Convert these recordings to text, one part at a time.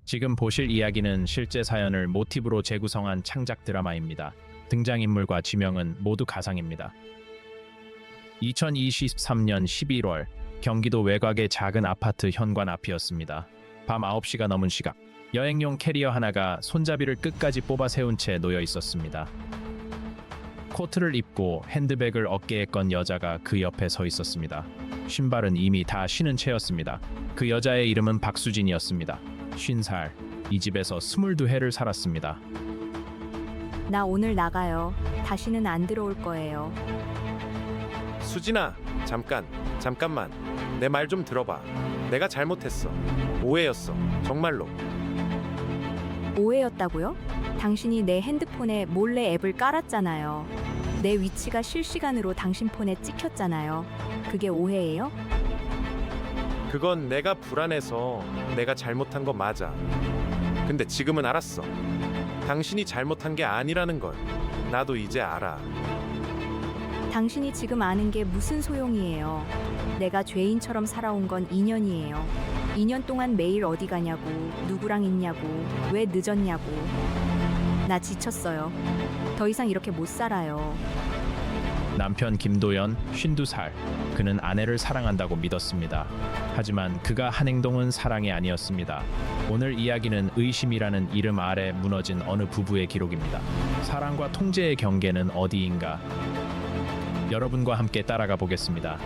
지금 보실 이야기는 실제 사연을 모티브로 재구성한 창작 드라마입니다. 등장인물과 지명은 모두 가상입니다. 2023년 11월 경기도 외곽의 작은 아파트 현관 앞이었습니다. 밤 9시가 넘은 시각, 여행용 캐리어 하나가 손잡이를 끝까지 뽑아 세운 채 놓여 있었습니다. 코트를 입고 핸드백을 어깨에 건 여자가 그 옆에 서 있었습니다. 신발은 이미 다 신은 채였습니다. 그 여자의 이름은 박수진이었습니다. 50살, 이 집에서 22해를 살았습니다. 나 오늘 나가요. 다시는 안 들어올 거예요. 수진아, 잠깐만. 내 말 좀 들어봐. 내가 잘못했어. 오해였어. 정말로. 오해였다고요? 당신이 내 핸드폰에 몰래 앱을 깔았잖아요. 내 위치가 실시간으로 당신 폰에 찍혔잖아요. 그게 오해예요? 그건 내가 불안해서 내가 잘못한 거 맞아. 근데 지금은 알았어. 당신이 잘못한 게 아니라는 걸. 나도 이제 알아. 당신이 지금 아는 게 무슨 소용이에요. 내가 죄인처럼 살아온 건 2년이에요. 2년 동안 매일 어디 가냐고, 누구랑 있냐고, 왜 늦었냐고. 나 지쳤어요. 더 이상 이렇게 못 살아요. 남편 김도연, 52살. 그는 아내를 사랑한다고 믿었습니다. 하지만 그가 한 행동은 사랑이 아니었습니다. 오늘 이야기는 의심이라는 이름 아래 무너진 어느 부부의 기록입니다. 사랑과 통제의 경계는 어디인가? 여러분과 함께 따라가 보겠습니다.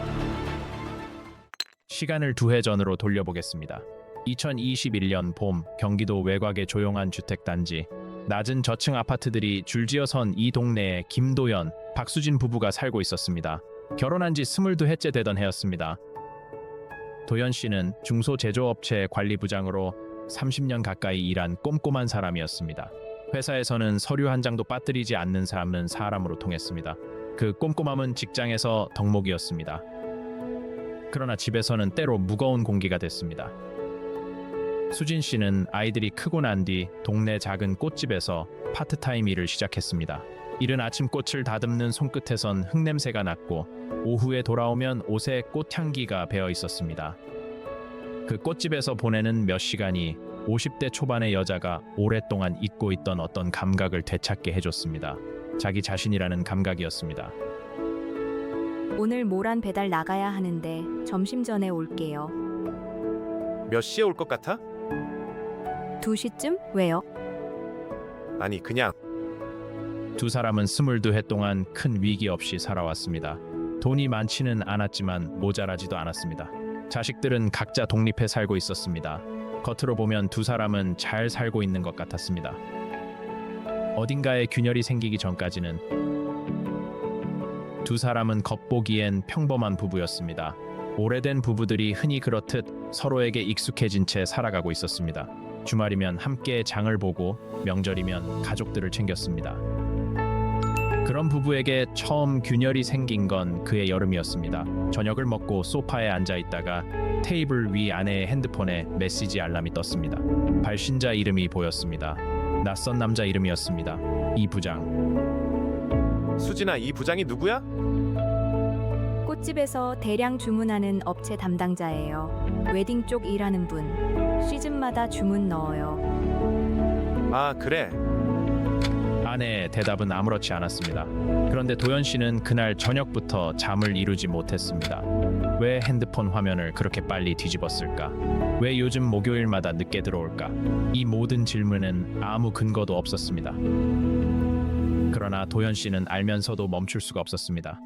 시간을 2해 전으로 돌려보겠습니다. 2021년 봄, 경기도 외곽의 조용한 주택단지. 낮은 저층 아파트들이 줄지어 선 이 동네에 김도연, 박수진 부부가 살고 있었습니다. 결혼한 지 22해째 되던 해였습니다. 도연 씨는 중소제조업체 관리부장으로 30년 가까이 일한 꼼꼼한 사람이었습니다. 회사에서는 서류 한 장도 빠뜨리지 않는 사람으로 통했습니다. 그 꼼꼼함은 직장에서 덕목이었습니다. 그러나 집에서는 때로 무거운 공기가 됐습니다. 수진 씨는 아이들이 크고 난 뒤 동네 작은 꽃집에서 파트타임 일을 시작했습니다. 이른 아침 꽃을 다듬는 손끝에선 흙냄새가 났고 오후에 돌아오면 옷에 꽃향기가 배어 있었습니다. 그 꽃집에서 보내는 몇 시간이 50대 초반의 여자가 오랫동안 잊고 있던 어떤 감각을 되찾게 해줬습니다. 자기 자신이라는 감각이었습니다. 오늘 모란 배달 나가야 하는데 점심 전에 올게요. 몇 시에 올 것 같아? 2시쯤? 왜요? 아니, 그냥. 두 사람은 22해 동안 큰 위기 없이 살아왔습니다. 돈이 많지는 않았지만 모자라지도 않았습니다. 자식들은 각자 독립해 살고 있었습니다. 겉으로 보면 두 사람은 잘 살고 있는 것 같았습니다. 어딘가에 균열이 생기기 전까지는 두 사람은 겉보기엔 평범한 부부였습니다. 오래된 부부들이 흔히 그렇듯 서로에게 익숙해진 채 살아가고 있었습니다. 주말이면 함께 장을 보고 명절이면 가족들을 챙겼습니다. 그런 부부에게 처음 균열이 생긴 건 그해 여름이었습니다. 저녁을 먹고 소파에 앉아 있다가 테이블 위 아내의 핸드폰에 메시지 알람이 떴습니다. 발신자 이름이 보였습니다. 낯선 남자 이름이었습니다. 이 부장. 수진아, 이 부장이 누구야? 꽃집에서 대량 주문하는 업체 담당자예요. 웨딩 쪽 일하는 분. 시즌마다 주문 넣어요. 아, 그래. 아내의 대답은 아무렇지 않았습니다. 그런데 도연 씨는 그날 저녁부터 잠을 이루지 못했습니다. 왜 핸드폰 화면을 그렇게 빨리 뒤집었을까? 왜 요즘 목요일마다 늦게 들어올까? 이 모든 질문은 아무 근거도 없었습니다. 그러나 도연 씨는 알면서도 멈출 수가 없었습니다.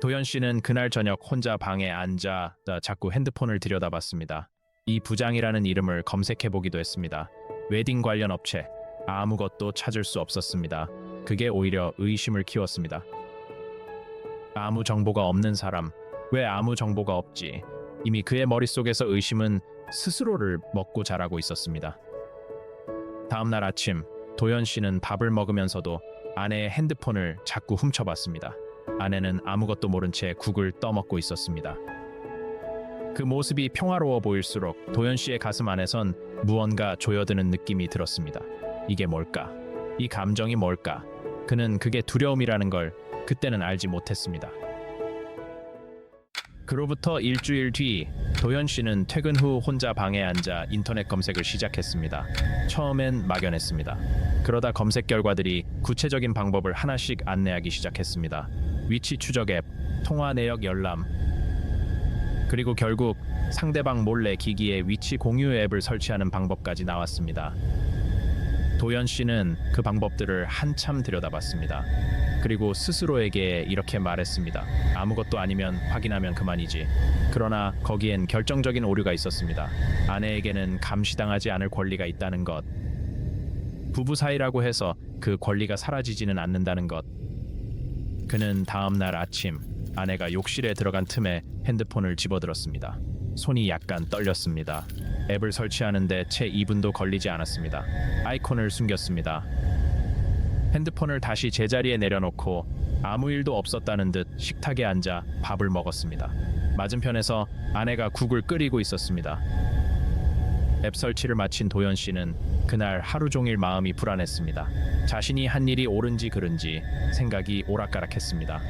도연 씨는 그날 저녁 혼자 방에 앉아 자꾸 핸드폰을 들여다봤습니다. 이 부장이라는 이름을 검색해보기도 했습니다. 웨딩 관련 업체, 아무것도 찾을 수 없었습니다. 그게 오히려 의심을 키웠습니다. 아무 정보가 없는 사람, 왜 아무 정보가 없지? 이미 그의 머릿속에서 의심은 스스로를 먹고 자라고 있었습니다. 다음 날 아침, 도연 씨는 밥을 먹으면서도 아내의 핸드폰을 자꾸 훔쳐봤습니다. 아내는 아무것도 모른 채 국을 떠먹고 있었습니다. 그 모습이 평화로워 보일수록 도연 씨의 가슴 안에선 무언가 조여드는 느낌이 들었습니다. 이게 뭘까? 이 감정이 뭘까? 그는 그게 두려움이라는 걸 그때는 알지 못했습니다. 그로부터 일주일 뒤 도현 씨는 퇴근 후 혼자 방에 앉아 인터넷 검색을 시작했습니다. 처음엔 막연했습니다. 그러다 검색 결과들이 구체적인 방법을 하나씩 안내하기 시작했습니다. 위치 추적 앱, 통화 내역 열람, 그리고 결국 상대방 몰래 기기에 위치 공유 앱을 설치하는 방법까지 나왔습니다. 도현 씨는 그 방법들을 한참 들여다봤습니다. 그리고 스스로에게 이렇게 말했습니다. 아무것도 아니면 확인하면 그만이지. 그러나 거기엔 결정적인 오류가 있었습니다. 아내에게는 감시당하지 않을 권리가 있다는 것. 부부 사이라고 해서 그 권리가 사라지지는 않는다는 것. 그는 다음 날 아침 아내가 욕실에 들어간 틈에 핸드폰을 집어들었습니다. 손이 약간 떨렸습니다. 앱을 설치하는데 채 2분도 걸리지 않았습니다. 아이콘을 숨겼습니다. 핸드폰을 다시 제자리에 내려놓고 아무 일도 없었다는 듯 식탁에 앉아 밥을 먹었습니다. 맞은편에서 아내가 국을 끓이고 있었습니다. 앱 설치를 마친 도현 씨는 그날 하루 종일 마음이 불안했습니다. 자신이 한 일이 옳은지 그른지 생각이 오락가락했습니다.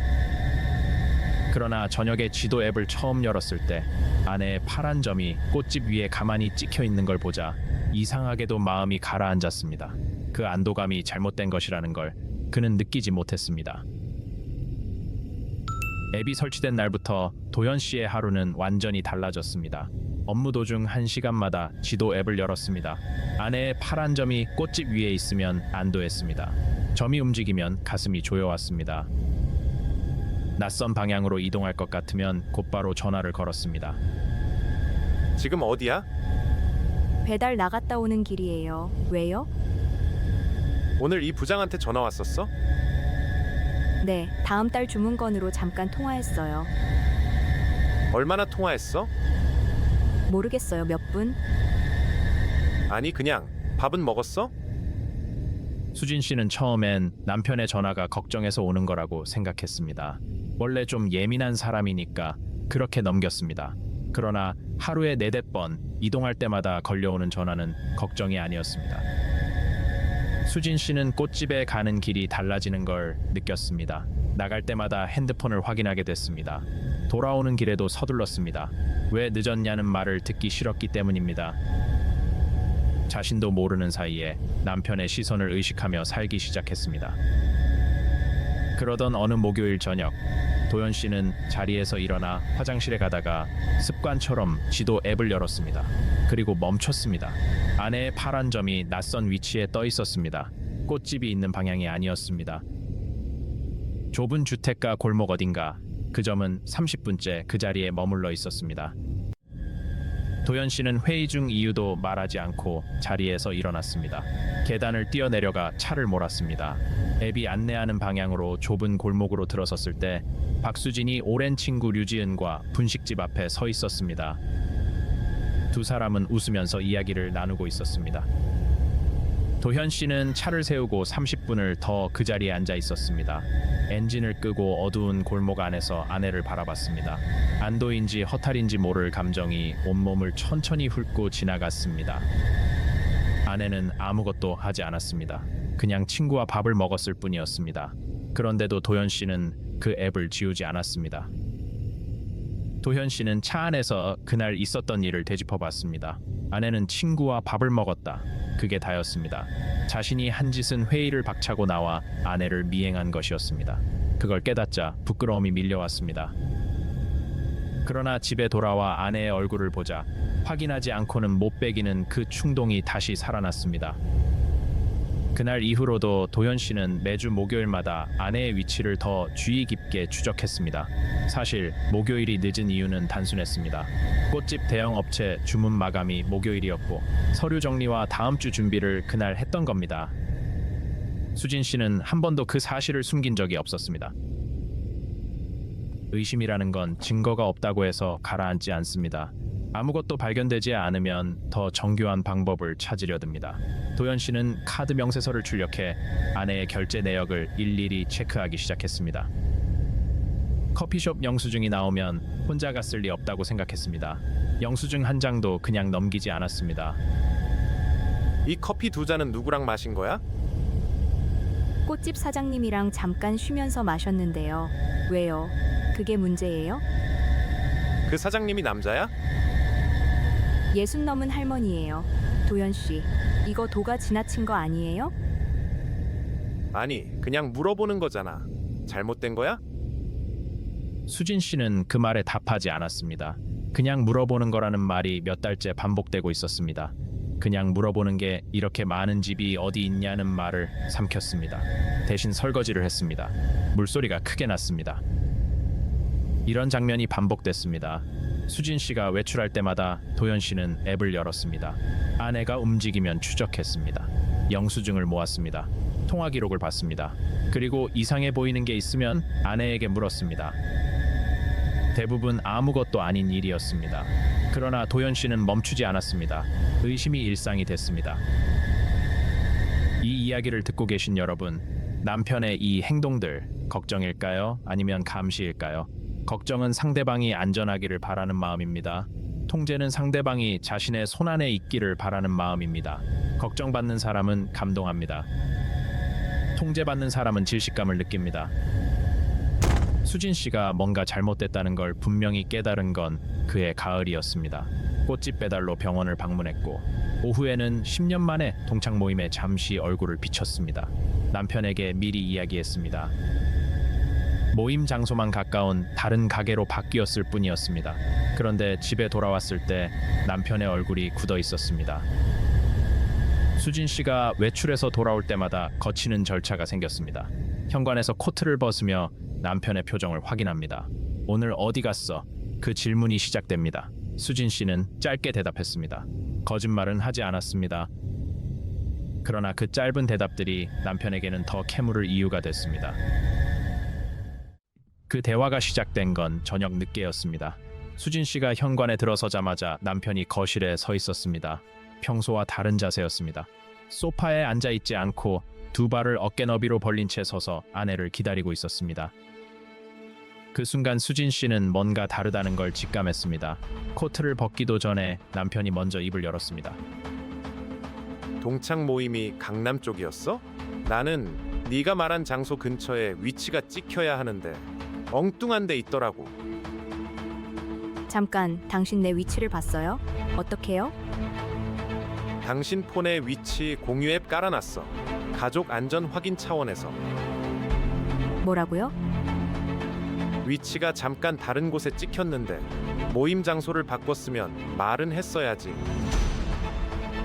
그러나 저녁에 지도 앱을 처음 열었을 때 아내의 파란 점이 꽃집 위에 가만히 찍혀 있는 걸 보자 이상하게도 마음이 가라앉았습니다. 그 안도감이 잘못된 것이라는 걸 그는 느끼지 못했습니다. 앱이 설치된 날부터 도현 씨의 하루는 완전히 달라졌습니다. 업무 도중 1시간마다 지도 앱을 열었습니다. 아내의 파란 점이 꽃집 위에 있으면 안도했습니다. 점이 움직이면 가슴이 조여왔습니다. 낯선 방향으로 이동할 것 같으면 곧바로 전화를 걸었습니다. 지금 어디야? 배달 나갔다 오는 길이에요. 왜요? 오늘 이 부장한테 전화 왔었어? 네, 다음 달 주문 건으로 잠깐 통화했어요. 얼마나 통화했어? 모르겠어요. 몇 분? 아니 그냥 밥은 먹었어? 수진 씨는 처음엔 남편의 전화가 걱정해서 오는 거라고 생각했습니다. 원래 좀 예민한 사람이니까 그렇게 넘겼습니다. 그러나 하루에 4-5번 이동할 때마다 걸려오는 전화는 걱정이 아니었습니다. 수진 씨는 꽃집에 가는 길이 달라지는 걸 느꼈습니다. 나갈 때마다 핸드폰을 확인하게 됐습니다. 돌아오는 길에도 서둘렀습니다. 왜 늦었냐는 말을 듣기 싫었기 때문입니다. 자신도 모르는 사이에 남편의 시선을 의식하며 살기 시작했습니다. 그러던 어느 목요일 저녁, 도현 씨는 자리에서 일어나 화장실에 가다가 습관처럼 지도 앱을 열었습니다. 그리고 멈췄습니다. 아내의 파란 점이 낯선 위치에 떠 있었습니다. 꽃집이 있는 방향이 아니었습니다. 좁은 주택가 골목 어딘가, 그 점은 30분째 그 자리에 머물러 있었습니다. 도현 씨는 회의 중 이유도 말하지 않고 자리에서 일어났습니다. 계단을 뛰어내려가 차를 몰았습니다. 앱이 안내하는 방향으로 좁은 골목으로 들어섰을 때 박수진이 오랜 친구 류지은과 분식집 앞에 서 있었습니다. 두 사람은 웃으면서 이야기를 나누고 있었습니다. 도현 씨는 차를 세우고 30분을 더 그 자리에 앉아 있었습니다. 엔진을 끄고 어두운 골목 안에서 아내를 바라봤습니다. 안도인지 허탈인지 모를 감정이 온몸을 천천히 훑고 지나갔습니다. 아내는 아무것도 하지 않았습니다. 그냥 친구와 밥을 먹었을 뿐이었습니다. 그런데도 도현 씨는 그 앱을 지우지 않았습니다. 도현 씨는 차 안에서 그날 있었던 일을 되짚어봤습니다. 아내는 친구와 밥을 먹었다. 그게 다였습니다. 자신이 한 짓은 회의를 박차고 나와 아내를 미행한 것이었습니다. 그걸 깨닫자 부끄러움이 밀려왔습니다. 그러나 집에 돌아와 아내의 얼굴을 보자 확인하지 않고는 못 베기는 그 충동이 다시 살아났습니다. 그날 이후로도 도현 씨는 매주 목요일마다 아내의 위치를 더 주의 깊게 추적했습니다. 사실 목요일이 늦은 이유는 단순했습니다. 꽃집 대형 업체 주문 마감이 목요일이었고 서류 정리와 다음 주 준비를 그날 했던 겁니다. 수진 씨는 한 번도 그 사실을 숨긴 적이 없었습니다. 의심이라는 건 증거가 없다고 해서 가라앉지 않습니다. 아무것도 발견되지 않으면 더 정교한 방법을 찾으려 듭니다. 도현 씨는 카드 명세서를 출력해 아내의 결제 내역을 일일이 체크하기 시작했습니다. 커피숍 영수증이 나오면 혼자 갔을 리 없다고 생각했습니다. 영수증 한 장도 그냥 넘기지 않았습니다. 이 커피 2잔은 누구랑 마신 거야? 꽃집 사장님이랑 잠깐 쉬면서 마셨는데요. 왜요? 그게 문제예요? 그 사장님이 남자야? 60 넘은 할머니예요. 도연 씨, 이거 도가 지나친 거 아니에요? 아니, 그냥 물어보는 거잖아. 잘못된 거야? 수진 씨는 그 말에 답하지 않았습니다. 그냥 물어보는 거라는 말이 몇 달째 반복되고 있었습니다. 그냥 물어보는 게 이렇게 많은 집이 어디 있냐는 말을 삼켰습니다. 대신 설거지를 했습니다. 물소리가 크게 났습니다. 이런 장면이 반복됐습니다. 수진 씨가 외출할 때마다 도연 씨는 앱을 열었습니다. 아내가 움직이면 추적했습니다. 영수증을 모았습니다. 통화 기록을 봤습니다. 그리고 이상해 보이는 게 있으면 아내에게 물었습니다. 대부분 아무것도 아닌 일이었습니다. 그러나 도연 씨는 멈추지 않았습니다. 의심이 일상이 됐습니다. 이 이야기를 듣고 계신 여러분, 남편의 이 행동들 걱정일까요? 아니면 감시일까요? 걱정은 상대방이 안전하기를 바라는 마음입니다. 통제는 상대방이 자신의 손안에 있기를 바라는 마음입니다. 걱정받는 사람은 감동합니다. 통제받는 사람은 질식감을 느낍니다. 수진 씨가 뭔가 잘못됐다는 걸 분명히 깨달은 건 그해 가을이었습니다. 꽃집 배달로 병원을 방문했고 오후에는 10년 만에 동창 모임에 잠시 얼굴을 비췄습니다. 남편에게 미리 이야기했습니다. 모임 장소만 가까운 다른 가게로 바뀌었을 뿐이었습니다. 그런데 집에 돌아왔을 때 남편의 얼굴이 굳어 있었습니다. 수진 씨가 외출해서 돌아올 때마다 거치는 절차가 생겼습니다. 현관에서 코트를 벗으며 남편의 표정을 확인합니다. 오늘 어디 갔어? 그 질문이 시작됩니다. 수진 씨는 짧게 대답했습니다. 거짓말은 하지 않았습니다. 그러나 그 짧은 대답들이 남편에게는 더 캐물을 이유가 됐습니다. 그 대화가 시작된 건 저녁 늦게였습니다. 수진 씨가 현관에 들어서자마자 남편이 거실에 서 있었습니다. 평소와 다른 자세였습니다. 소파에 앉아 있지 않고 두 발을 어깨 너비로 벌린 채 서서 아내를 기다리고 있었습니다. 그 순간 수진 씨는 뭔가 다르다는 걸 직감했습니다. 코트를 벗기도 전에 남편이 먼저 입을 열었습니다. 동창 모임이 강남 쪽이었어? 나는 네가 말한 장소 근처에 위치가 찍혀야 하는데 엉뚱한 데 있더라고. 잠깐, 당신 내 위치를 봤어요? 어떻게요? 당신 폰에 위치 공유 앱 깔아놨어. 가족 안전 확인 차원에서. 뭐라고요? 위치가 잠깐 다른 곳에 찍혔는데 모임 장소를 바꿨으면 말은 했어야지.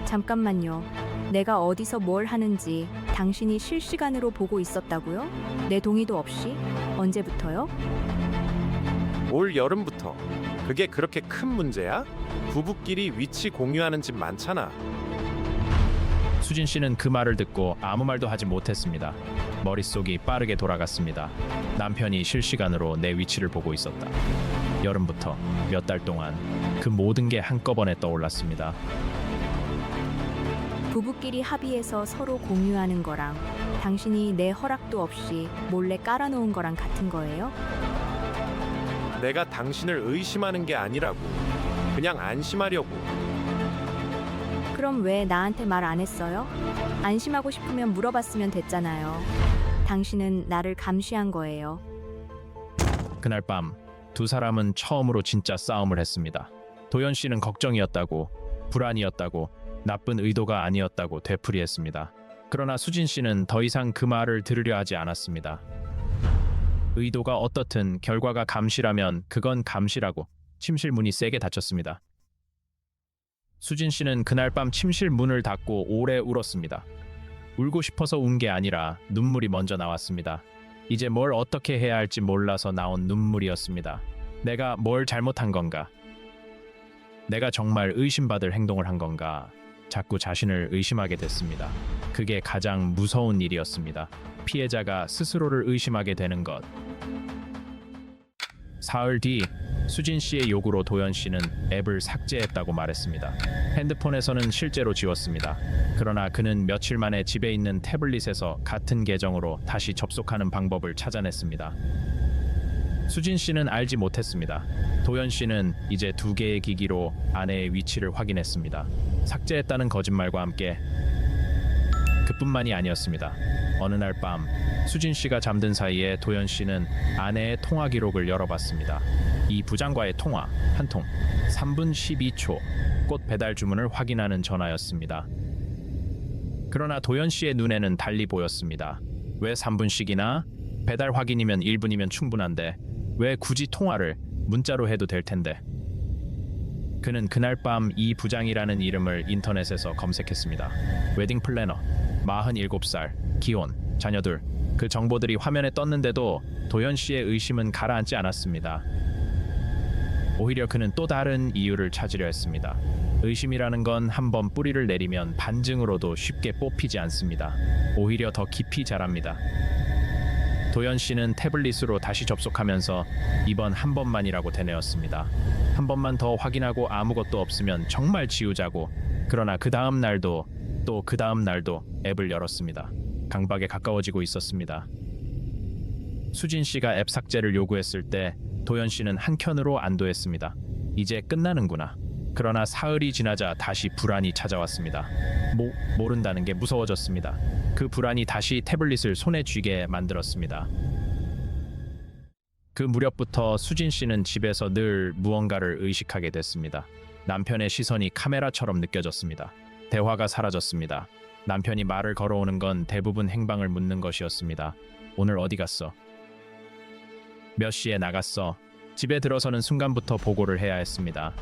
잠깐만요. 내가 어디서 뭘 하는지 당신이 실시간으로 보고 있었다고요? 내 동의도 없이? 언제부터요? 올 여름부터. 그게 그렇게 큰 문제야? 부부끼리 위치 공유하는 집 많잖아. 수진 씨는 그 말을 듣고 아무 말도 하지 못했습니다. 머릿속이 빠르게 돌아갔습니다. 남편이 실시간으로 내 위치를 보고 있었다. 여름부터 몇 달 동안 그 모든 게 한꺼번에 떠올랐습니다. 부부끼리 합의해서 서로 공유하는 거랑 당신이 내 허락도 없이 몰래 깔아놓은 거랑 같은 거예요? 내가 당신을 의심하는 게 아니라고. 그냥 안심하려고. 그럼 왜 나한테 말 안 했어요? 안심하고 싶으면 물어봤으면 됐잖아요. 당신은 나를 감시한 거예요. 그날 밤 두 사람은 처음으로 진짜 싸움을 했습니다. 도연 씨는 걱정이었다고, 불안이었다고, 나쁜 의도가 아니었다고 되풀이했습니다. 그러나 수진 씨는 더 이상 그 말을 들으려 하지 않았습니다. 의도가 어떻든 결과가 감시라면 그건 감시라고 침실 문이 세게 닫혔습니다. 수진 씨는 그날 밤 침실 문을 닫고 오래 울었습니다. 울고 싶어서 운 게 아니라 눈물이 먼저 나왔습니다. 이제 뭘 어떻게 해야 할지 몰라서 나온 눈물이었습니다. 내가 뭘 잘못한 건가? 내가 정말 의심받을 행동을 한 건가? 자꾸 자신을 의심하게 됐습니다. 그게 가장 무서운 일이었습니다. 피해자가 스스로를 의심하게 되는 것. 사흘 뒤 수진 씨의 요구로 도연 씨는 앱을 삭제했다고 말했습니다. 핸드폰에서는 실제로 지웠습니다. 그러나 그는 며칠 만에 집에 있는 태블릿에서 같은 계정으로 다시 접속하는 방법을 찾아냈습니다. 수진 씨는 알지 못했습니다. 도연 씨는 이제 두 개의 기기로 아내의 위치를 확인했습니다. 삭제했다는 거짓말과 함께 그뿐만이 아니었습니다. 어느 날 밤 수진 씨가 잠든 사이에 도연 씨는 아내의 통화 기록을 열어봤습니다. 이 부장과의 통화 한 통 3분 12초 꽃 배달 주문을 확인하는 전화였습니다. 그러나 도연 씨의 눈에는 달리 보였습니다. 왜 3분씩이나? 배달 확인이면 1분이면 충분한데 왜 굳이 통화를 문자로 해도 될 텐데. 그는 그날 밤 이 부장이라는 이름을 인터넷에서 검색했습니다. 웨딩 플래너, 47살, 기혼, 자녀 둘. 그 정보들이 화면에 떴는데도 도연 씨의 의심은 가라앉지 않았습니다. 오히려 그는 또 다른 이유를 찾으려 했습니다. 의심이라는 건 한번 뿌리를 내리면 반증으로도 쉽게 뽑히지 않습니다. 오히려 더 깊이 자랍니다. 도연 씨는 태블릿으로 다시 접속하면서 이번 한 번만이라고 되뇌었습니다. 한 번만 더 확인하고 아무것도 없으면 정말 지우자고. 그러나 그 다음 날도 또 그 다음 날도 앱을 열었습니다. 강박에 가까워지고 있었습니다. 수진 씨가 앱 삭제를 요구했을 때 도연 씨는 한켠으로 안도했습니다. 이제 끝나는구나. 그러나 사흘이 지나자 다시 불안이 찾아왔습니다. 모른다는 게 무서워졌습니다. 그 불안이 다시 태블릿을 손에 쥐게 만들었습니다. 그 무렵부터 수진 씨는 집에서 늘 무언가를 의식하게 됐습니다. 남편의 시선이 카메라처럼 느껴졌습니다. 대화가 사라졌습니다. 남편이 말을 걸어오는 건 대부분 행방을 묻는 것이었습니다. 오늘 어디 갔어? 몇 시에 나갔어? 집에 들어서는 순간부터 보고를 해야 했습니다.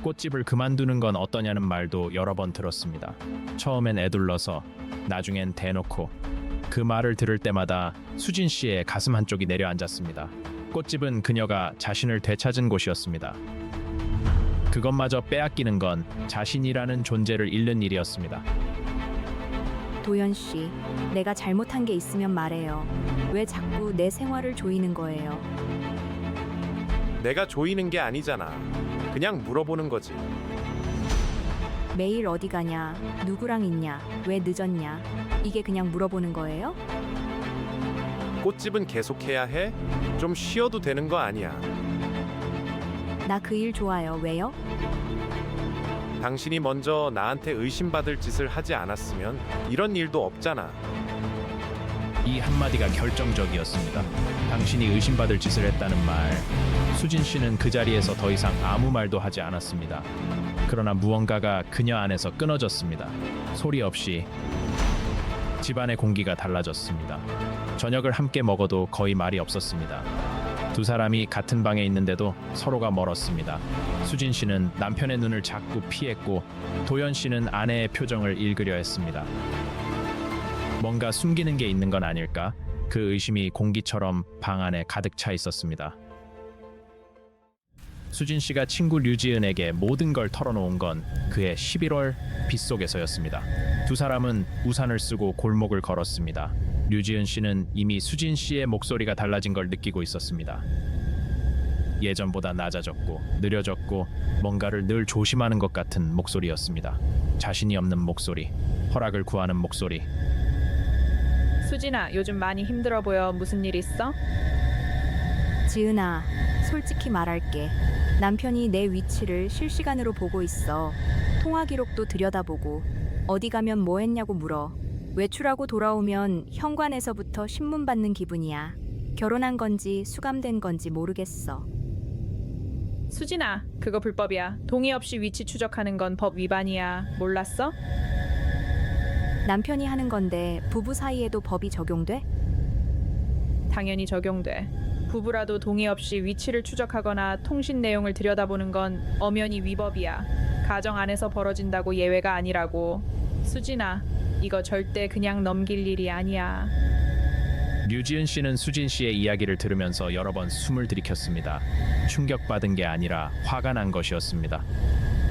꽃집을 그만두는 건 어떠냐는 말도 여러 번 들었습니다. 처음엔 애둘러서, 나중엔 대놓고. 그 말을 들을 때마다 수진 씨의 가슴 한쪽이 내려앉았습니다. 꽃집은 그녀가 자신을 되찾은 곳이었습니다. 그것마저 빼앗기는 건 자신이라는 존재를 잃는 일이었습니다. 도연 씨, 내가 잘못한 게 있으면 말해요. 왜 자꾸 내 생활을 조이는 거예요? 내가 조이는 게 아니잖아. 그냥 물어보는 거지. 매일 어디 가냐? 누구랑 있냐? 왜 늦었냐? 이게 그냥 물어보는 거예요? 꽃집은 계속해야 해? 좀 쉬어도 되는 거 아니야. 나 그 일 좋아요. 왜요? 당신이 먼저 나한테 의심받을 짓을 하지 않았으면 이런 일도 없잖아. 이 한마디가 결정적이었습니다. 당신이 의심받을 짓을 했다는 말. 수진 씨는 그 자리에서 더 이상 아무 말도 하지 않았습니다. 그러나 무언가가 그녀 안에서 끊어졌습니다. 소리 없이 집안의 공기가 달라졌습니다. 저녁을 함께 먹어도 거의 말이 없었습니다. 두 사람이 같은 방에 있는데도 서로가 멀었습니다. 수진 씨는 남편의 눈을 자꾸 피했고 도연 씨는 아내의 표정을 읽으려 했습니다. 뭔가 숨기는 게 있는 건 아닐까? 그 의심이 공기처럼 방 안에 가득 차 있었습니다. 수진 씨가 친구 류지은에게 모든 걸 털어놓은 건 그의 11월 빗속에서였습니다. 두 사람은 우산을 쓰고 골목을 걸었습니다. 류지은 씨는 이미 수진 씨의 목소리가 달라진 걸 느끼고 있었습니다. 예전보다 낮아졌고 느려졌고 뭔가를 늘 조심하는 것 같은 목소리였습니다. 자신이 없는 목소리, 허락을 구하는 목소리. 수진아, 요즘 많이 힘들어 보여. 무슨 일 있어? 지은아, 솔직히 말할게. 남편이 내 위치를 실시간으로 보고 있어. 통화 기록도 들여다보고 어디 가면 뭐 했냐고 물어. 외출하고 돌아오면 현관에서부터 신문 받는 기분이야. 결혼한 건지 수감된 건지 모르겠어. 수진아, 그거 불법이야. 동의 없이 위치 추적하는 건 법 위반이야. 몰랐어? 남편이 하는 건데 부부 사이에도 법이 적용돼? 당연히 적용돼. 부부라도 동의 없이 위치를 추적하거나 통신 내용을 들여다보는 건 엄연히 위법이야. 가정 안에서 벌어진다고 예외가 아니라고. 수진아, 이거 절대 그냥 넘길 일이 아니야. 류지은 씨는 수진 씨의 이야기를 들으면서 여러 번 숨을 들이켰습니다. 충격받은 게 아니라 화가 난 것이었습니다.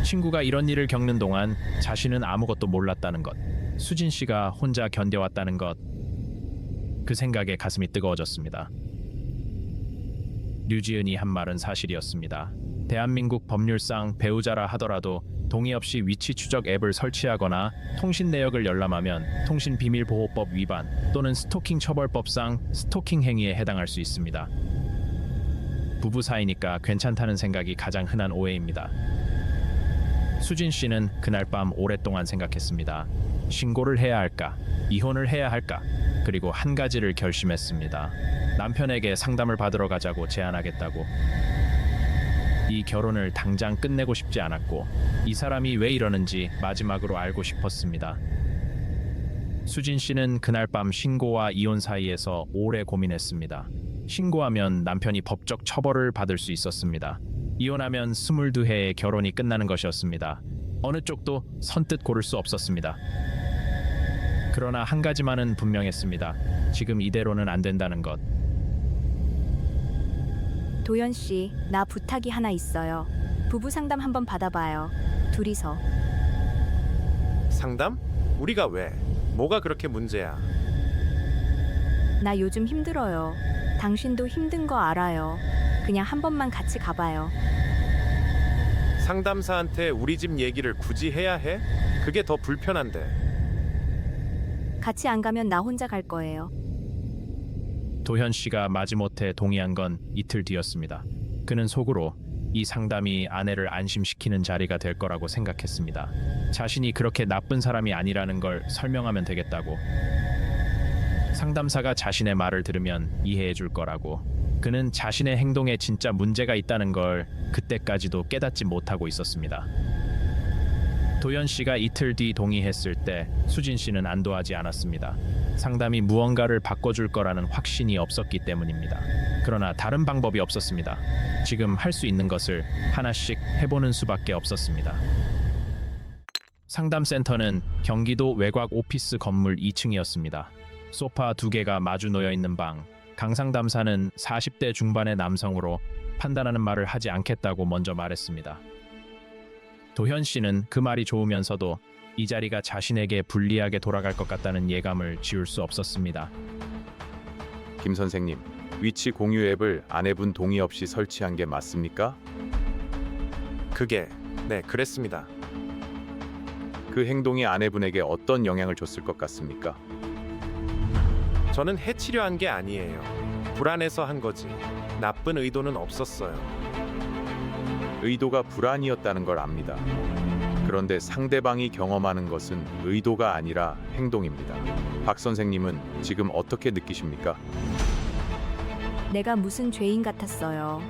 친구가 이런 일을 겪는 동안 자신은 아무것도 몰랐다는 것, 수진 씨가 혼자 견뎌왔다는 것, 그 생각에 가슴이 뜨거워졌습니다. 류지은이 한 말은 사실이었습니다. 대한민국 법률상 배우자라 하더라도 동의 없이 위치 추적 앱을 설치하거나 통신 내역을 열람하면 통신비밀보호법 위반 또는 스토킹 처벌법상 스토킹 행위에 해당할 수 있습니다. 부부 사이니까 괜찮다는 생각이 가장 흔한 오해입니다. 수진 씨는 그날 밤 오랫동안 생각했습니다. 신고를 해야 할까? 이혼을 해야 할까? 그리고 한 가지를 결심했습니다. 남편에게 상담을 받으러 가자고 제안하겠다고. 이 결혼을 당장 끝내고 싶지 않았고 이 사람이 왜 이러는지 마지막으로 알고 싶었습니다. 수진 씨는 그날 밤 신고와 이혼 사이에서 오래 고민했습니다. 신고하면 남편이 법적 처벌을 받을 수 있었습니다. 이혼하면 22해의 결혼이 끝나는 것이었습니다. 어느 쪽도 선뜻 고를 수 없었습니다. 그러나 한 가지만은 분명했습니다. 지금 이대로는 안 된다는 것. 도연 씨, 나 부탁이 하나 있어요. 부부 상담 한번 받아봐요. 둘이서. 상담? 우리가 왜? 뭐가 그렇게 문제야? 나 요즘 힘들어요. 당신도 힘든 거 알아요. 그냥 한 번만 같이 가봐요. 상담사한테 우리 집 얘기를 굳이 해야 해? 그게 더 불편한데. 같이 안 가면 나 혼자 갈 거예요. 도현 씨가 마지못해 동의한 건 이틀 뒤였습니다. 그는 속으로 이 상담이 아내를 안심시키는 자리가 될 거라고 생각했습니다. 자신이 그렇게 나쁜 사람이 아니라는 걸 설명하면 되겠다고. 상담사가 자신의 말을 들으면 이해해 줄 거라고. 그는 자신의 행동에 진짜 문제가 있다는 걸 그때까지도 깨닫지 못하고 있었습니다. 도연 씨가 이틀 뒤 동의했을 때 수진 씨는 안도하지 않았습니다. 상담이 무언가를 바꿔줄 거라는 확신이 없었기 때문입니다. 그러나 다른 방법이 없었습니다. 지금 할 수 있는 것을 하나씩 해보는 수밖에 없었습니다. 상담센터는 경기도 외곽 오피스 건물 2층이었습니다. 소파 2개가 마주 놓여 있는 방. 강상담사는 40대 중반의 남성으로 판단하는 말을 하지 않겠다고 먼저 말했습니다. 도현 씨는 그 말이 좋으면서도 이 자리가 자신에게 불리하게 돌아갈 것 같다는 예감을 지울 수 없었습니다. 김 선생님, 위치 공유 앱을 아내분 동의 없이 설치한 게 맞습니까? 네, 그랬습니다. 그 행동이 아내분에게 어떤 영향을 줬을 것 같습니까? 저는 해치려 한 게 아니에요. 불안해서 한 거지. 나쁜 의도는 없었어요. 의도가 불안이었다는 걸 압니다. 그런데 상대방이 경험하는 것은 의도가 아니라 행동입니다. 박 선생님은 지금 어떻게 느끼십니까? 내가 무슨 죄인 같았어요.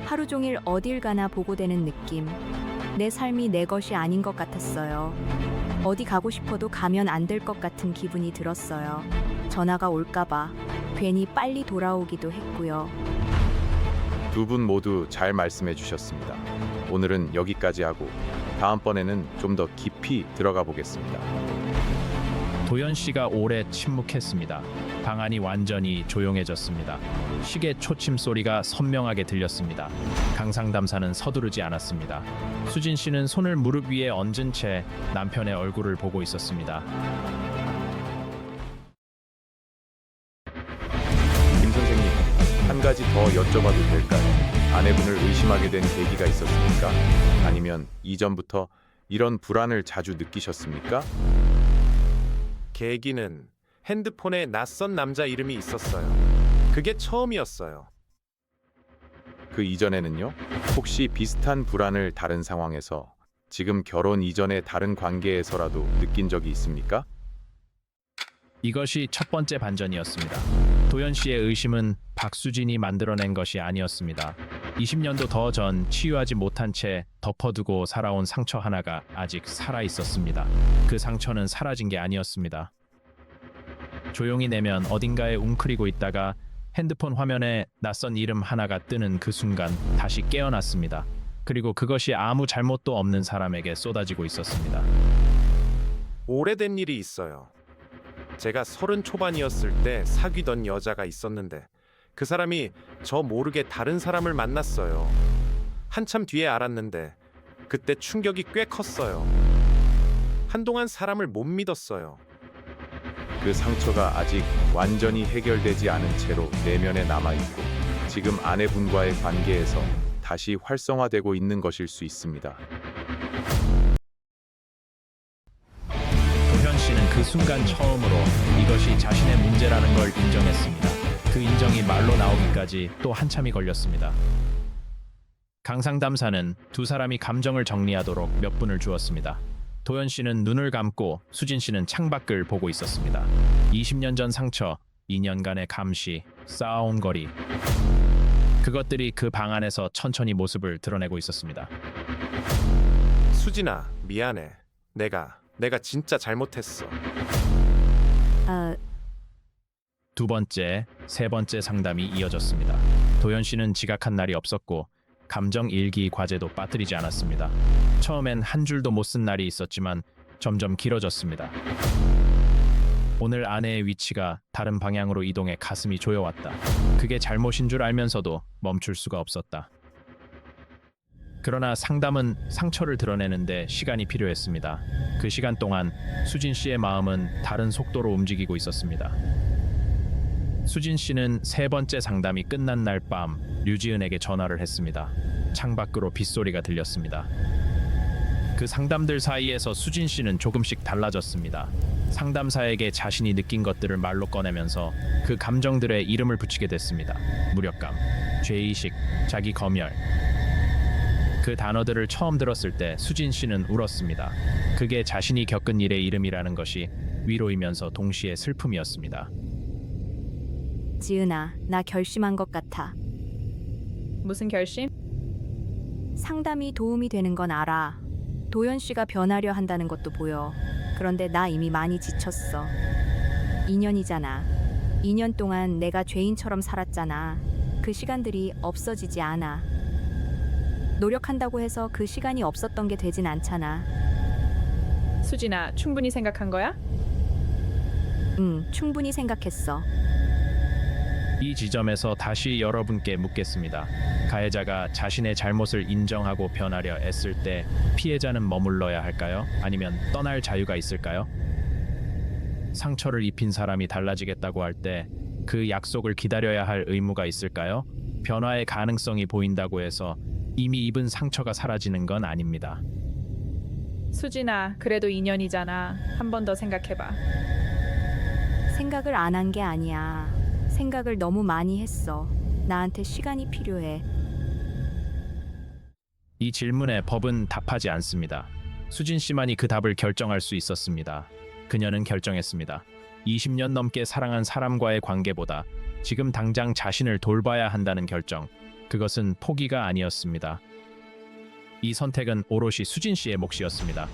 하루 종일 어딜 가나 보고되는 느낌. 내 삶이 내 것이 아닌 것 같았어요. 어디 가고 싶어도 가면 안 될 것 같은 기분이 들었어요. 전화가 올까봐 괜히 빨리 돌아오기도 했고요. 두 분 모두 잘 말씀해 주셨습니다. 오늘은 여기까지 하고 다음번에는 좀 더 깊이 들어가 보겠습니다. 도연 씨가 오래 침묵했습니다. 방 안이 완전히 조용해졌습니다. 시계 초침 소리가 선명하게 들렸습니다. 강상담사는 서두르지 않았습니다. 수진 씨는 손을 무릎 위에 얹은 채 남편의 얼굴을 보고 있었습니다. 김 선생님, 한 가지 더 여쭤봐도 될까요? 아내분을 의심하게 된 계기가 있었습니까? 아니면 이전부터 이런 불안을 자주 느끼셨습니까? 계기는 핸드폰에 낯선 남자 이름이 있었어요. 그게 처음이었어요. 그 이전에는요? 혹시 비슷한 불안을 다른 상황에서, 지금 결혼 이전의 다른 관계에서라도 느낀 적이 있습니까? 이것이 첫 번째 반전이었습니다. 도연 씨의 의심은 박수진이 만들어낸 것이 아니었습니다. 20년도 더 전 치유하지 못한 채 덮어두고 살아온 상처 하나가 아직 살아 있었습니다. 그 상처는 사라진 게 아니었습니다. 조용히 내면 어딘가에 웅크리고 있다가 핸드폰 화면에 낯선 이름 하나가 뜨는 그 순간 다시 깨어났습니다. 그리고 그것이 아무 잘못도 없는 사람에게 쏟아지고 있었습니다. 오래된 일이 있어요. 제가 30 초반이었을 때 사귀던 여자가 있었는데 그 사람이 저 모르게 다른 사람을 만났어요. 한참 뒤에 알았는데 그때 충격이 꽤 컸어요. 한동안 사람을 못 믿었어요. 그 상처가 아직 완전히 해결되지 않은 채로 내면에 남아있고 지금 아내분과의 관계에서 다시 활성화되고 있는 것일 수 있습니다. 도현 씨는 그 순간 처음으로 이것이 자신의 문제라는 걸 인정했습니다. 그 인정이 말로 나오기까지 또 한참이 걸렸습니다. 강상담사는 두 사람이 감정을 정리하도록 몇 분을 주었습니다. 도연 씨는 눈을 감고 수진 씨는 창밖을 보고 있었습니다. 20년 전 상처, 2년간의 감시, 쌓아온 거리. 그것들이 그 방 안에서 천천히 모습을 드러내고 있었습니다. 수진아, 미안해. 내가 진짜 잘못했어. 아, 두 번째, 세 번째 상담이 이어졌습니다. 도현 씨는 지각한 날이 없었고 감정 일기 과제도 빠뜨리지 않았습니다. 처음엔 한 줄도 못 쓴 날이 있었지만 점점 길어졌습니다. 오늘 아내의 위치가 다른 방향으로 이동해 가슴이 조여왔다. 그게 잘못인 줄 알면서도 멈출 수가 없었다. 그러나 상담은 상처를 드러내는데 시간이 필요했습니다. 그 시간 동안 수진 씨의 마음은 다른 속도로 움직이고 있었습니다. 수진 씨는 세 번째 상담이 끝난 날 밤 류지은에게 전화를 했습니다. 창밖으로 빗소리가 들렸습니다. 그 상담들 사이에서 수진 씨는 조금씩 달라졌습니다. 상담사에게 자신이 느낀 것들을 말로 꺼내면서 그 감정들의 이름을 붙이게 됐습니다. 무력감, 죄의식, 자기 검열. 그 단어들을 처음 들었을 때 수진 씨는 울었습니다. 그게 자신이 겪은 일의 이름이라는 것이 위로이면서 동시에 슬픔이었습니다. 지은아, 나 결심한 것 같아. 무슨 결심? 상담이 도움이 되는 건 알아. 도현 씨가 변하려 한다는 것도 보여. 그런데 나 이미 많이 지쳤어. 2년이잖아. 2년 동안 내가 죄인처럼 살았잖아. 그 시간들이 없어지지 않아. 노력한다고 해서 그 시간이 없었던 게 되진 않잖아. 수진아, 충분히 생각한 거야? 응, 충분히 생각했어. 이 지점에서 다시 여러분께 묻겠습니다. 가해자가 자신의 잘못을 인정하고 변하려 애쓸 때 피해자는 머물러야 할까요? 아니면 떠날 자유가 있을까요? 상처를 입힌 사람이 달라지겠다고 할 때 그 약속을 기다려야 할 의무가 있을까요? 변화의 가능성이 보인다고 해서 이미 입은 상처가 사라지는 건 아닙니다. 수진아, 그래도 2년이잖아. 한 번 더 생각해봐. 생각을 안 한 게 아니야. 생각을 너무 많이 했어. 나한테 시간이 필요해. 이 질문에 법은 답하지 않습니다. 수진 씨만이 그 답을 결정할 수 있었습니다. 그녀는 결정했습니다. 20년 넘게 사랑한 사람과의 관계보다 지금 당장 자신을 돌봐야 한다는 결정. 그것은 포기가 아니었습니다. 이 선택은 오롯이 수진 씨의 몫이었습니다.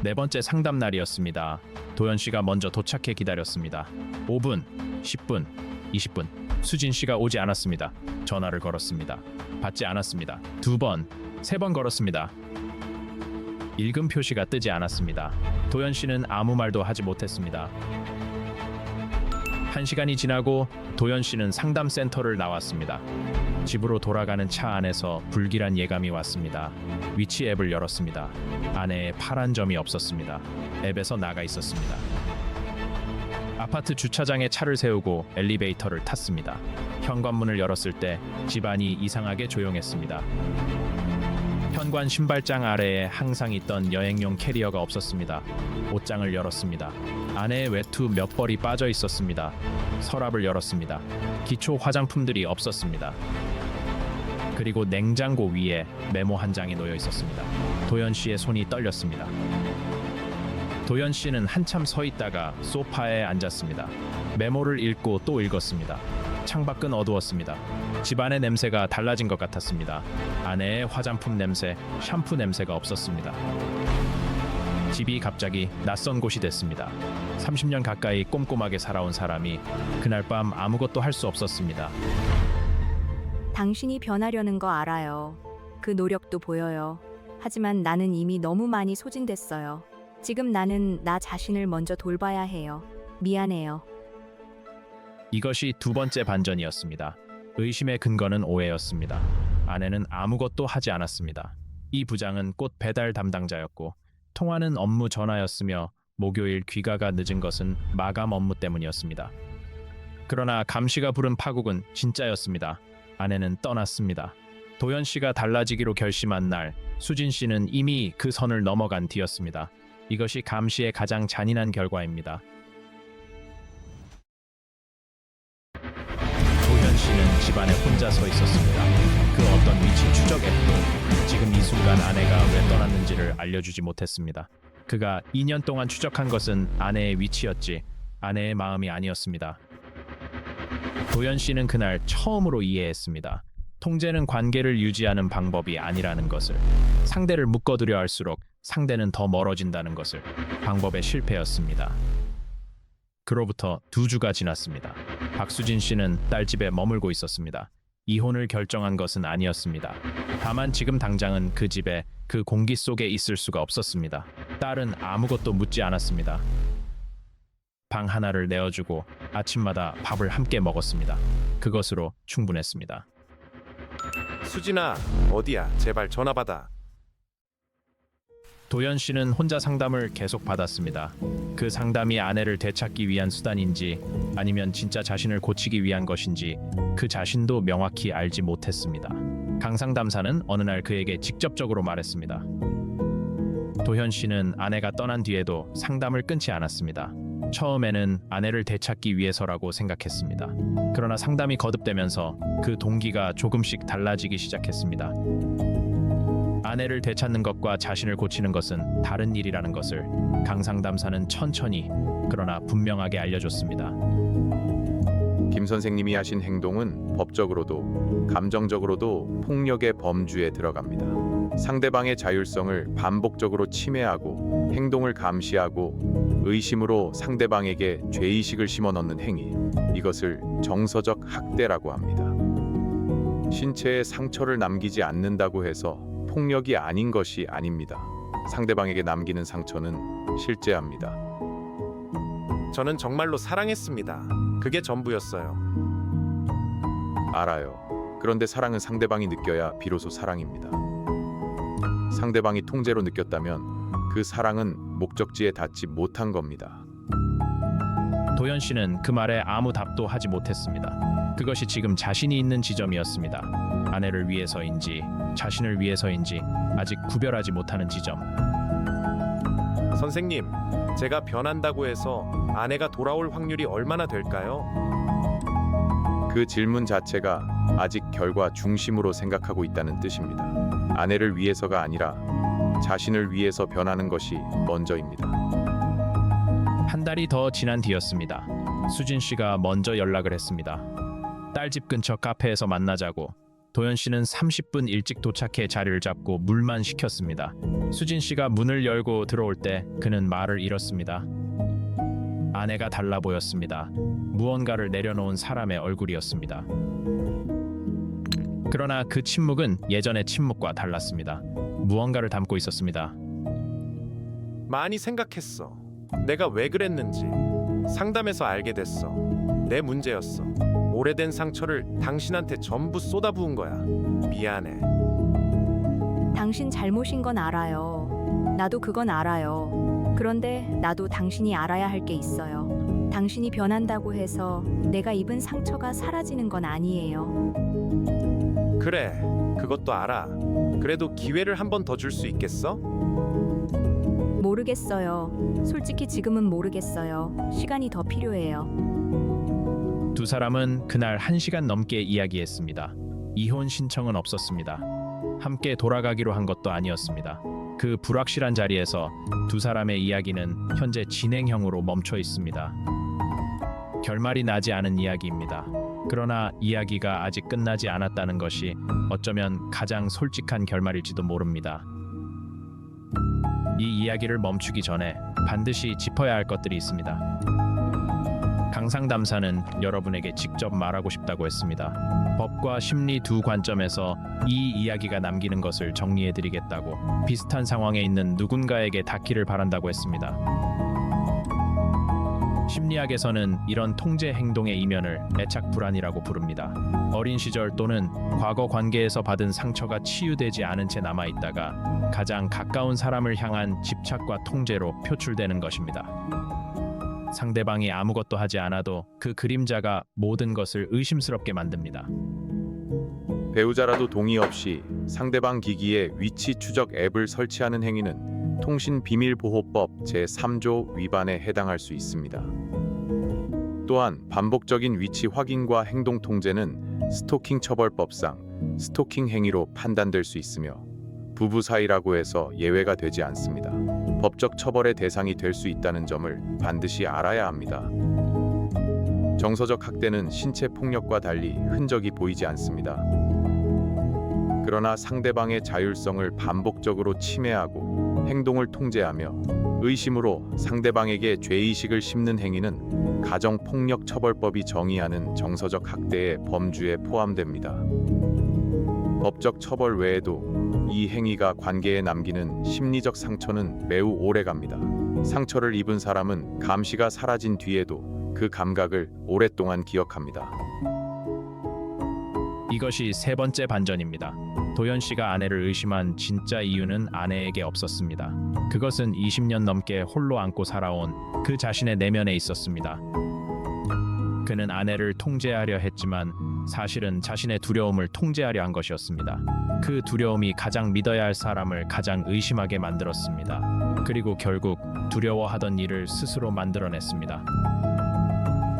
네 번째 상담 날이었습니다. 도현 씨가 먼저 도착해 기다렸습니다. 5분, 10분, 20분. 수진 씨가 오지 않았습니다. 전화를 걸었습니다. 받지 않았습니다. 2번, 3번 걸었습니다. 읽음 표시가 뜨지 않았습니다. 도현 씨는 아무 말도 하지 못했습니다. 1시간이 지나고 도현 씨는 상담센터를 나왔습니다. 집으로 돌아가는 차 안에서 불길한 예감이 왔습니다. 위치 앱을 열었습니다. 안에 파란 점이 없었습니다. 앱에서 나가 있었습니다. 아파트 주차장에 차를 세우고 엘리베이터를 탔습니다. 현관문을 열었을 때 집안이 이상하게 조용했습니다. 현관 신발장 아래에 항상 있던 여행용 캐리어가 없었습니다. 옷장을 열었습니다. 안에 외투 몇 벌이 빠져 있었습니다. 서랍을 열었습니다. 기초 화장품들이 없었습니다. 그리고 냉장고 위에 메모 한 장이 놓여 있었습니다. 도현 씨의 손이 떨렸습니다. 도현 씨는 한참 서 있다가 소파에 앉았습니다. 메모를 읽고 또 읽었습니다. 창밖은 어두웠습니다. 집안의 냄새가 달라진 것 같았습니다. 아내의 화장품 냄새, 샴푸 냄새가 없었습니다. 집이 갑자기 낯선 곳이 됐습니다. 30년 가까이 꼼꼼하게 살아온 사람이 그날 밤 아무것도 할 수 없었습니다. 당신이 변하려는 거 알아요. 그 노력도 보여요. 하지만 나는 이미 너무 많이 소진됐어요. 지금 나는 나 자신을 먼저 돌봐야 해요. 미안해요. 이것이 두 번째 반전이었습니다. 의심의 근거는 오해였습니다. 아내는 아무것도 하지 않았습니다. 이 부장은 꽃 배달 담당자였고 통화는 업무 전화였으며 목요일 귀가가 늦은 것은 마감 업무 때문이었습니다. 그러나 감시가 부른 파국은 진짜였습니다. 아내는 떠났습니다. 도현 씨가 달라지기로 결심한 날, 수진 씨는 이미 그 선을 넘어간 뒤였습니다. 이것이 감시의 가장 잔인한 결과입니다. 도현 씨는 집안에 혼자 서 있었습니다. 그 어떤 위치 추적 앱도 지금 이 순간 아내가 왜 떠났는지를 알려주지 못했습니다. 그가 2년 동안 추적한 것은 아내의 위치였지 아내의 마음이 아니었습니다. 도연 씨는 그날 처음으로 이해했습니다. 통제는 관계를 유지하는 방법이 아니라는 것을, 상대를 묶어두려 할수록 상대는 더 멀어진다는 것을, 방법의 실패였습니다. 그로부터 2주가 지났습니다. 박수진 씨는 딸 집에 머물고 있었습니다. 이혼을 결정한 것은 아니었습니다. 다만 지금 당장은 그 집에, 그 공기 속에 있을 수가 없었습니다. 딸은 아무것도 묻지 않았습니다. 방 하나를 내어주고 아침마다 밥을 함께 먹었습니다. 그것으로 충분했습니다. 수진아, 어디야? 제발 전화 받아. 도연 씨는 혼자 상담을 계속 받았습니다. 그 상담이 아내를 되찾기 위한 수단인지 아니면 진짜 자신을 고치기 위한 것인지 그 자신도 명확히 알지 못했습니다. 강 상담사는 어느 날 그에게 직접적으로 말했습니다. 도현 씨는 아내가 떠난 뒤에도 상담을 끊지 않았습니다. 처음에는 아내를 되찾기 위해서라고 생각했습니다. 그러나 상담이 거듭되면서 그 동기가 조금씩 달라지기 시작했습니다. 아내를 되찾는 것과 자신을 고치는 것은 다른 일이라는 것을 강 상담사는 천천히 그러나 분명하게 알려줬습니다. 김 선생님이 하신 행동은 법적으로도 감정적으로도 폭력의 범주에 들어갑니다. 상대방의 자율성을 반복적으로 침해하고 행동을 감시하고 의심으로 상대방에게 죄의식을 심어넣는 행위, 이것을 정서적 학대라고 합니다. 신체에 상처를 남기지 않는다고 해서 폭력이 아닌 것이 아닙니다. 상대방에게 남기는 상처는 실제합니다. 저는 정말로 사랑했습니다. 그게 전부였어요. 알아요. 그런데 사랑은 상대방이 느껴야 비로소 사랑입니다. 상대방이 통제로 느꼈다면 그 사랑은 목적지에 닿지 못한 겁니다. 도연 씨는 그 말에 아무 답도 하지 못했습니다. 그것이 지금 자신이 있는 지점이었습니다. 아내를 위해서인지 자신을 위해서인지 아직 구별하지 못하는 지점. 선생님, 제가 변한다고 해서 아내가 돌아올 확률이 얼마나 될까요? 그 질문 자체가 아직 결과 중심으로 생각하고 있다는 뜻입니다. 아내를 위해서가 아니라 자신을 위해서 변하는 것이 먼저입니다. 한 달이 더 지난 뒤였습니다. 수진 씨가 먼저 연락을 했습니다. 딸 집 근처 카페에서 만나자고. 도연 씨는 30분 일찍 도착해 자리를 잡고 물만 시켰습니다. 수진 씨가 문을 열고 들어올 때 그는 말을 잃었습니다. 아내가 달라 보였습니다. 무언가를 내려놓은 사람의 얼굴이었습니다. 그러나 그 침묵은 예전의 침묵과 달랐습니다. 무언가를 담고 있었습니다. 많이 생각했어. 내가 왜 그랬는지. 상담에서 알게 됐어. 내 문제였어. 오래된 상처를 당신한테 전부 쏟아부은 거야. 미안해. 당신 잘못인 건 알아요. 나도 그건 알아요. 그런데 나도 당신이 알아야 할 게 있어요. 당신이 변한다고 해서 내가 입은 상처가 사라지는 건 아니에요. 그래, 그것도 알아. 그래도 기회를 한 번 더 줄 수 있겠어? 모르겠어요. 솔직히 지금은 모르겠어요. 시간이 더 필요해요. 두 사람은 그날 1시간 넘게 이야기했습니다. 이혼 신청은 없었습니다. 함께 돌아가기로 한 것도 아니었습니다. 그 불확실한 자리에서 두 사람의 이야기는 현재 진행형으로 멈춰 있습니다. 결말이 나지 않은 이야기입니다. 그러나 이야기가 아직 끝나지 않았다는 것이 어쩌면 가장 솔직한 결말일지도 모릅니다. 이 이야기를 멈추기 전에 반드시 짚어야 할 것들이 있습니다. 강상담사는 여러분에게 직접 말하고 싶다고 했습니다. 법과 심리 두 관점에서 이 이야기가 남기는 것을 정리해드리겠다고, 비슷한 상황에 있는 누군가에게 닿기를 바란다고 했습니다. 심리학에서는 이런 통제 행동의 이면을 애착 불안이라고 부릅니다. 어린 시절 또는 과거 관계에서 받은 상처가 치유되지 않은 채 남아있다가 가장 가까운 사람을 향한 집착과 통제로 표출되는 것입니다. 상대방이 아무것도 하지 않아도 그 그림자가 모든 것을 의심스럽게 만듭니다. 배우자라도 동의 없이 상대방 기기에 위치 추적 앱을 설치하는 행위는 통신비밀보호법 제3조 위반에 해당할 수 있습니다. 또한 반복적인 위치 확인과 행동 통제는 스토킹 처벌법상 스토킹 행위로 판단될 수 있으며 부부 사이라고 해서 예외가 되지 않습니다. 법적 처벌의 대상이 될 수 있다는 점을 반드시 알아야 합니다. 정서적 학대는 신체 폭력과 달리 흔적이 보이지 않습니다. 그러나 상대방의 자율성을 반복적으로 침해하고 행동을 통제하며 의심으로 상대방에게 죄의식을 심는 행위는 가정폭력처벌법이 정의하는 정서적 학대의 범주에 포함됩니다. 법적 처벌 외에도 이 행위가 관계에 남기는 심리적 상처는 매우 오래갑니다. 상처를 입은 사람은 감시가 사라진 뒤에도 그 감각을 오랫동안 기억합니다. 이것이 세 번째 반전입니다. 도연 씨가 아내를 의심한 진짜 이유는 아내에게 없었습니다. 그것은 20년 넘게 홀로 안고 살아온 그 자신의 내면에 있었습니다. 그는 아내를 통제하려 했지만 사실은 자신의 두려움을 통제하려 한 것이었습니다. 그 두려움이 가장 믿어야 할 사람을 가장 의심하게 만들었습니다. 그리고 결국 두려워하던 일을 스스로 만들어냈습니다.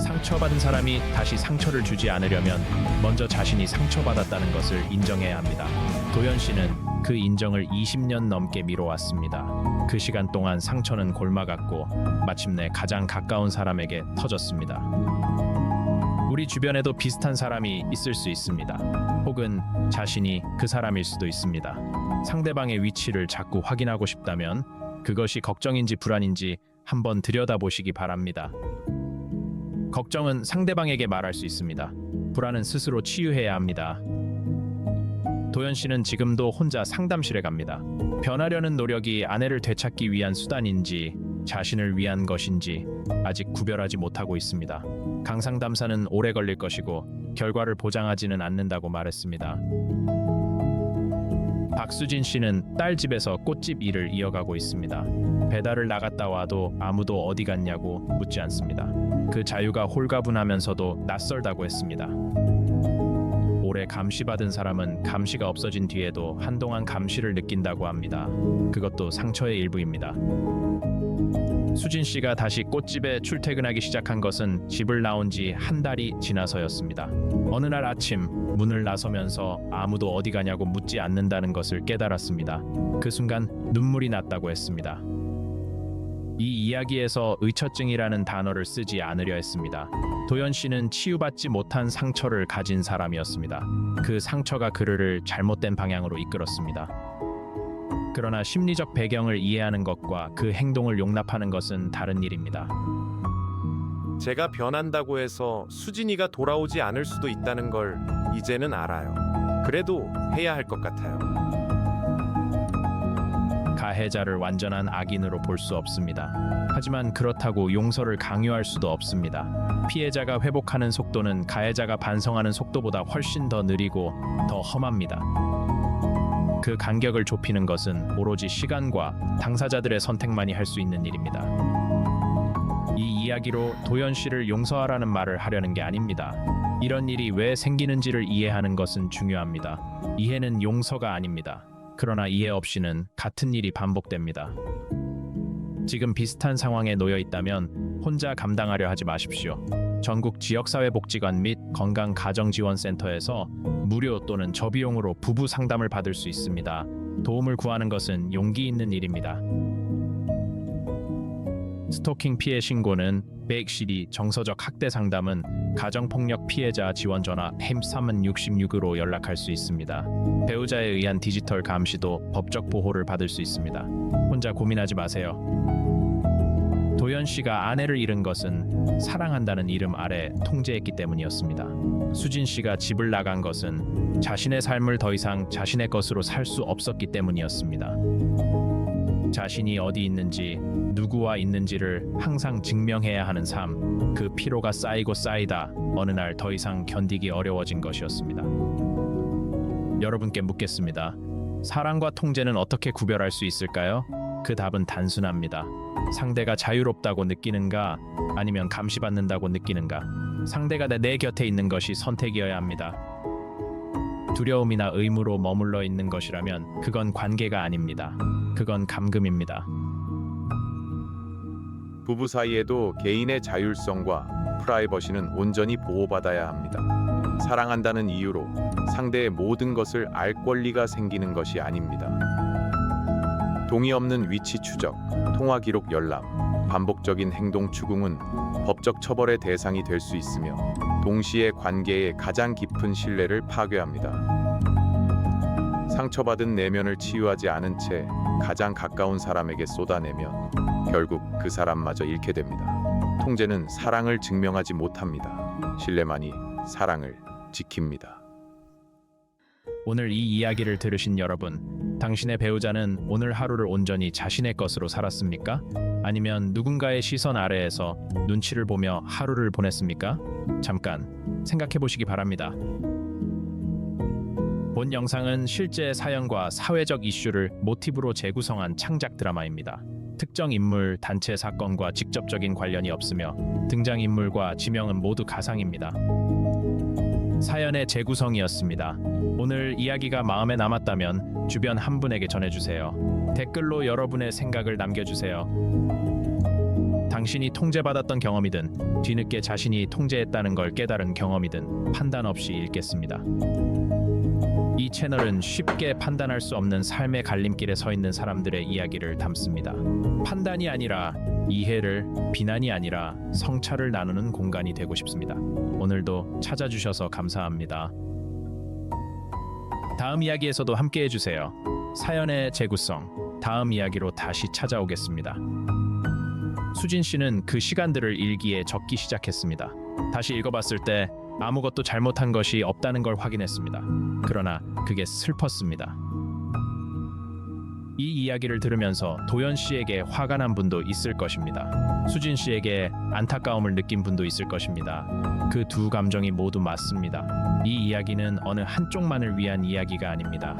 상처받은 사람이 다시 상처를 주지 않으려면 먼저 자신이 상처받았다는 것을 인정해야 합니다. 도연 씨는 그 인정을 20년 넘게 미뤄왔습니다. 그 시간 동안 상처는 골마갔고 마침내 가장 가까운 사람에게 터졌습니다. 우리 주변에도 비슷한 사람이 있을 수 있습니다. 혹은 자신이 그 사람일 수도 있습니다. 상대방의 위치를 자꾸 확인하고 싶다면 그것이 걱정인지 불안인지 한번 들여다보시기 바랍니다. 걱정은 상대방에게 말할 수 있습니다. 불안은 스스로 치유해야 합니다. 도연 씨는 지금도 혼자 상담실에 갑니다. 변하려는 노력이 아내를 되찾기 위한 수단인지 자신을 위한 것인지 아직 구별하지 못하고 있습니다. 강상담사는 오래 걸릴 것이고 결과를 보장하지는 않는다고 말했습니다. 박수진 씨는 딸 집에서 꽃집 일을 이어가고 있습니다. 배달을 나갔다 와도 아무도 어디 갔냐고 묻지 않습니다. 그 자유가 홀가분하면서도 낯설다고 했습니다. 오래 감시받은 사람은 감시가 없어진 뒤에도 한동안 감시를 느낀다고 합니다. 그것도 상처의 일부입니다. 수진 씨가 다시 꽃집에 출퇴근하기 시작한 것은 집을 나온 지 한 달이 지나서였습니다. 어느 날 아침 문을 나서면서 아무도 어디 가냐고 묻지 않는다는 것을 깨달았습니다. 그 순간 눈물이 났다고 했습니다. 이 이야기에서 의처증이라는 단어를 쓰지 않으려 했습니다. 도연 씨는 치유받지 못한 상처를 가진 사람이었습니다. 그 상처가 그를 잘못된 방향으로 이끌었습니다. 그러나 심리적 배경을 이해하는 것과 그 행동을 용납하는 것은 다른 일입니다. 제가 변한다고 해서 수진이가 돌아오지 않을 수도 있다는 걸 이제는 알아요. 그래도 해야 할 것 같아요. 가해자를 완전한 악인으로 볼 수 없습니다. 하지만 그렇다고 용서를 강요할 수도 없습니다. 피해자가 회복하는 속도는 가해자가 반성하는 속도보다 훨씬 더 느리고 더 험합니다. 그 간격을 좁히는 것은 오로지 시간과 당사자들의 선택만이 할 수 있는 일입니다. 이 이야기로 도연 씨를 용서하라는 말을 하려는 게 아닙니다. 이런 일이 왜 생기는지를 이해하는 것은 중요합니다. 이해는 용서가 아닙니다. 그러나 이해 없이는 같은 일이 반복됩니다. 지금 비슷한 상황에 놓여 있다면 혼자 감당하려 하지 마십시오. 전국 지역사회복지관 및 건강가정지원센터에서 무료 또는 저비용으로 부부 상담을 받을 수 있습니다. 도움을 구하는 것은 용기 있는 일입니다. 스토킹 피해 신고는 100시리 정서적 학대 상담은 가정폭력 피해자 지원 전화 햄366으로 연락할 수 있습니다. 배우자에 의한 디지털 감시도 법적 보호를 받을 수 있습니다. 혼자 고민하지 마세요. 도연 씨가 아내를 잃은 것은 사랑한다는 이름 아래 통제했기 때문이었습니다. 수진 씨가 집을 나간 것은 자신의 삶을 더 이상 자신의 것으로 살 수 없었기 때문이었습니다. 자신이 어디 있는지, 누구와 있는지를 항상 증명해야 하는 삶, 그 피로가 쌓이고 쌓이다 어느 날 더 이상 견디기 어려워진 것이었습니다. 여러분께 묻겠습니다. 사랑과 통제는 어떻게 구별할 수 있을까요? 그 답은 단순합니다. 상대가 자유롭다고 느끼는가 아니면 감시받는다고 느끼는가. 상대가 내 곁에 있는 것이 선택이어야 합니다. 두려움이나 의무로 머물러 있는 것이라면 그건 관계가 아닙니다. 그건 감금입니다. 부부 사이에도 개인의 자율성과 프라이버시는 온전히 보호받아야 합니다. 사랑한다는 이유로 상대의 모든 것을 알 권리가 생기는 것이 아닙니다. 동의 없는 위치 추적, 통화 기록 열람, 반복적인 행동 추궁은 법적 처벌의 대상이 될 수 있으며 동시에 관계의 가장 깊은 신뢰를 파괴합니다. 상처받은 내면을 치유하지 않은 채 가장 가까운 사람에게 쏟아내면 결국 그 사람마저 잃게 됩니다. 통제는 사랑을 증명하지 못합니다. 신뢰만이 사랑을 지킵니다. 오늘 이 이야기를 들으신 여러분, 당신의 배우자는 오늘 하루를 온전히 자신의 것으로 살았습니까? 아니면 누군가의 시선 아래에서 눈치를 보며 하루를 보냈습니까? 잠깐 생각해 보시기 바랍니다. 본 영상은 실제 사연과 사회적 이슈를 모티브로 재구성한 창작 드라마입니다. 특정 인물, 단체 사건과 직접적인 관련이 없으며 등장인물과 지명은 모두 가상입니다. 사연의 재구성이었습니다. 오늘 이야기가 마음에 남았다면 주변 한 분에게 전해주세요. 댓글로 여러분의 생각을 남겨주세요. 당신이 통제받았던 경험이든 뒤늦게 자신이 통제했다는 걸 깨달은 경험이든 판단 없이 읽겠습니다. 이 채널은 쉽게 판단할 수 없는 삶의 갈림길에 서 있는 사람들의 이야기를 담습니다. 판단이 아니라 이해를, 비난이 아니라 성찰을 나누는 공간이 되고 싶습니다. 오늘도 찾아주셔서 감사합니다. 다음 이야기에서도 함께 해주세요. 사연의 재구성, 다음 이야기로 다시 찾아오겠습니다. 수진 씨는 그 시간들을 일기에 적기 시작했습니다. 다시 읽어봤을 때 아무것도 잘못한 것이 없다는 걸 확인했습니다. 그러나 그게 슬펐습니다. 이 이야기를 들으면서 도연 씨에게 화가 난 분도 있을 것입니다. 수진 씨에게 안타까움을 느낀 분도 있을 것입니다. 그 두 감정이 모두 맞습니다. 이 이야기는 어느 한쪽만을 위한 이야기가 아닙니다.